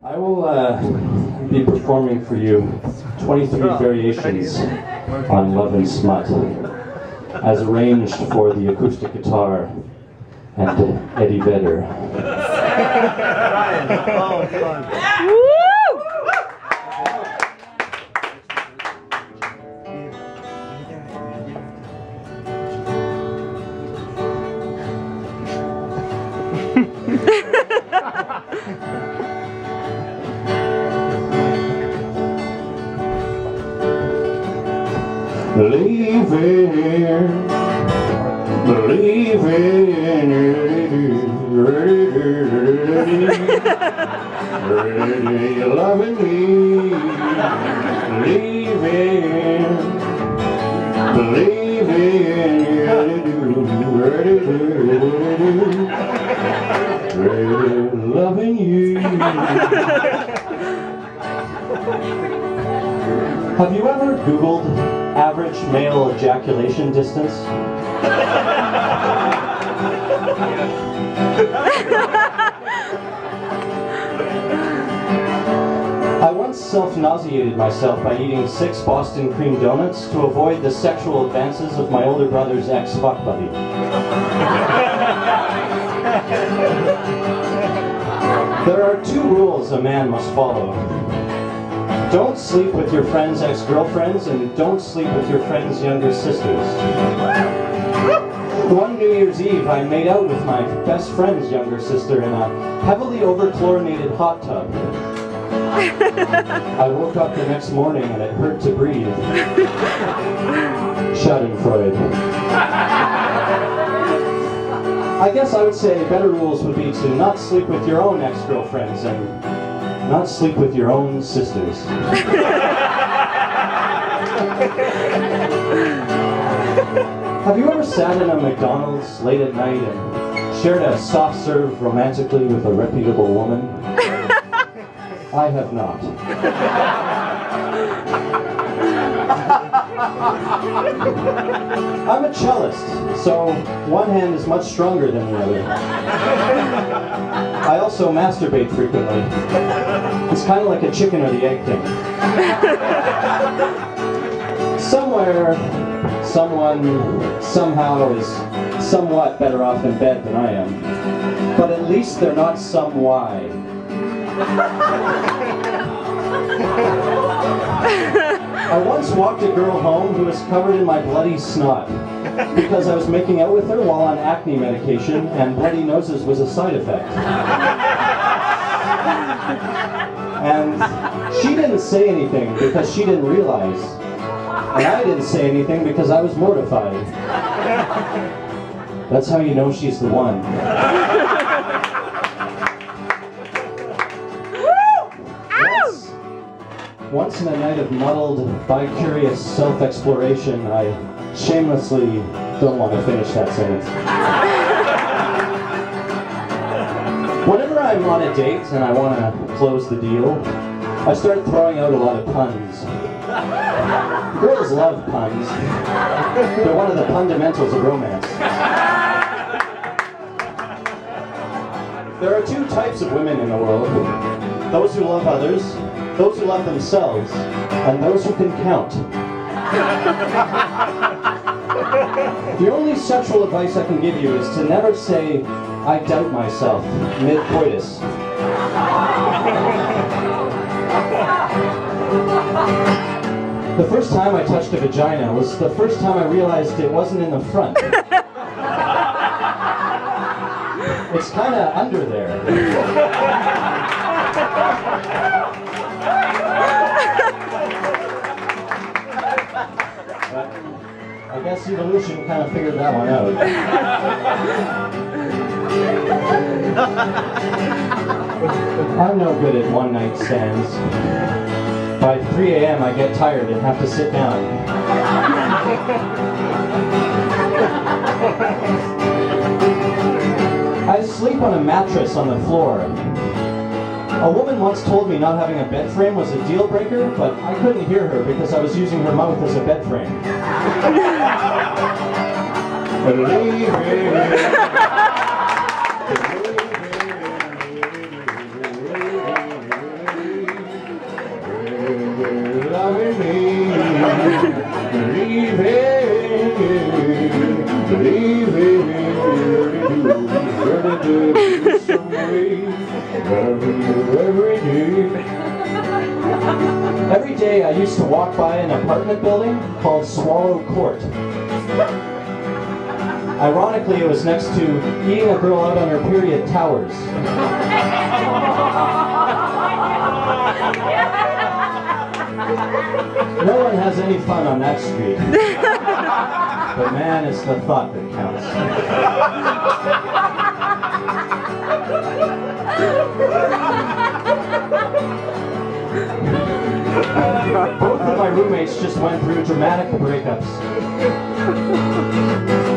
I will be performing for you 23 variations on Love and Smut, as arranged for the acoustic guitar and Eddie Vedder. Oh, fun. You're loving me, believing, loving you. Have you ever Googled average male ejaculation distance? I once self-nauseated myself by eating 6 Boston cream donuts to avoid the sexual advances of my older brother's ex-fuck buddy. There are 2 rules a man must follow. Don't sleep with your friends' ex-girlfriends, and don't sleep with your friends' younger sisters. One New Year's Eve, I made out with my best friend's younger sister in a heavily over-chlorinated hot tub. I woke up the next morning and it hurt to breathe. Schadenfreude. I guess I would say better rules would be to not sleep with your own ex-girlfriends and not sleep with your own sisters. Have you ever sat in a McDonald's late at night and shared a soft serve romantically with a reputable woman? I have not. I'm a cellist, so one hand is much stronger than the other. I also masturbate frequently. It's kind of like a chicken or the egg thing. Somewhere, someone, somehow is somewhat better off in bed than I am. But at least they're not some why. I once walked a girl home who was covered in my bloody snot because I was making out with her while on acne medication and bloody noses was a side effect. And she didn't say anything because she didn't realize. And I didn't say anything because I was mortified. That's how you know she's the one. Once in a night of muddled, bi-curious self-exploration, I shamelessly don't want to finish that sentence. Whenever I'm on a date and I want to close the deal, I start throwing out a lot of puns. Girls love puns. They're one of the fundamentals of romance. There are 2 types of women in the world. Those who love others, those who love themselves, and those who can count. The only sexual advice I can give you is to never say, I doubt myself, mid-coitus. The first time I touched a vagina was the first time I realized it wasn't in the front. It's kind of under there. But I guess evolution kind of figured that one out. I'm no good at one-night stands. By 3 a.m. I get tired and have to sit down. I sleep on a mattress on the floor. A woman once told me not having a bed frame was a deal breaker, but I couldn't hear her because I was using her mouth as a bed frame. Loving you every day. Every day I used to walk by an apartment building called Swallow Court. Ironically, it was next to Eating a Girl Out on Her Period Towers. No one has any fun on that street. But man, it's the thought that counts. Both of my roommates just went through dramatic breakups.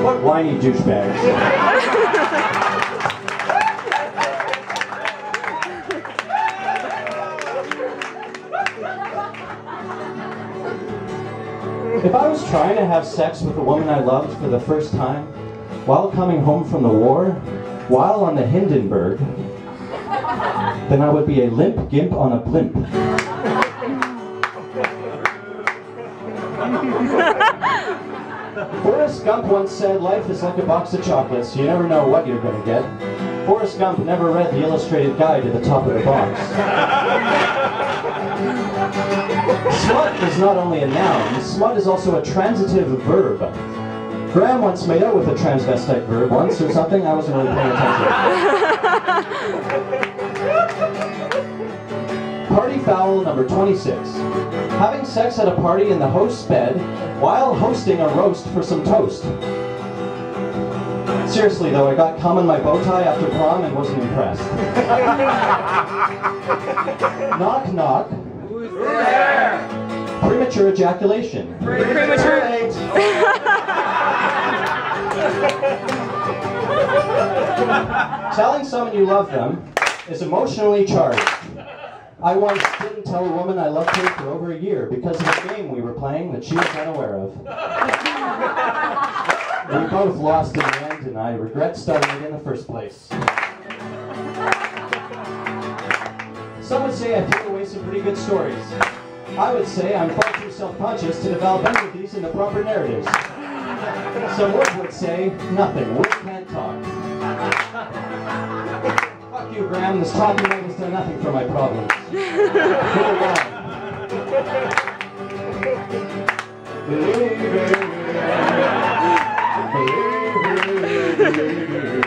What whiny douchebags. If I was trying to have sex with a woman I loved for the first time, while coming home from the war, while on the Hindenburg, then I would be a limp gimp on a blimp. Forrest Gump once said, life is like a box of chocolates. You never know what you're going to get. Forrest Gump never read the illustrated guide to the top of the box. Smut is not only a noun, smut is also a transitive verb. Graham once made out with a transvestite verb once or something. I wasn't really paying attention. Party foul number 26. Having sex at a party in the host's bed while hosting a roast for some toast. Seriously though, I got cum in my bow tie after prom and wasn't impressed. Knock knock. Who's there? Premature ejaculation. Premature. Telling someone you love them is emotionally charged. I once didn't tell a woman I loved her for over a year because of a game we were playing that she was unaware of. We both lost in the end, and I regret starting it in the first place. Some would say I threw away some pretty good stories. I would say I'm far too self-conscious to develop any of these into proper narratives. Some words would say nothing. Words can't talk. Fuck you, Graham. This talking night has done nothing for my problems. Believe it.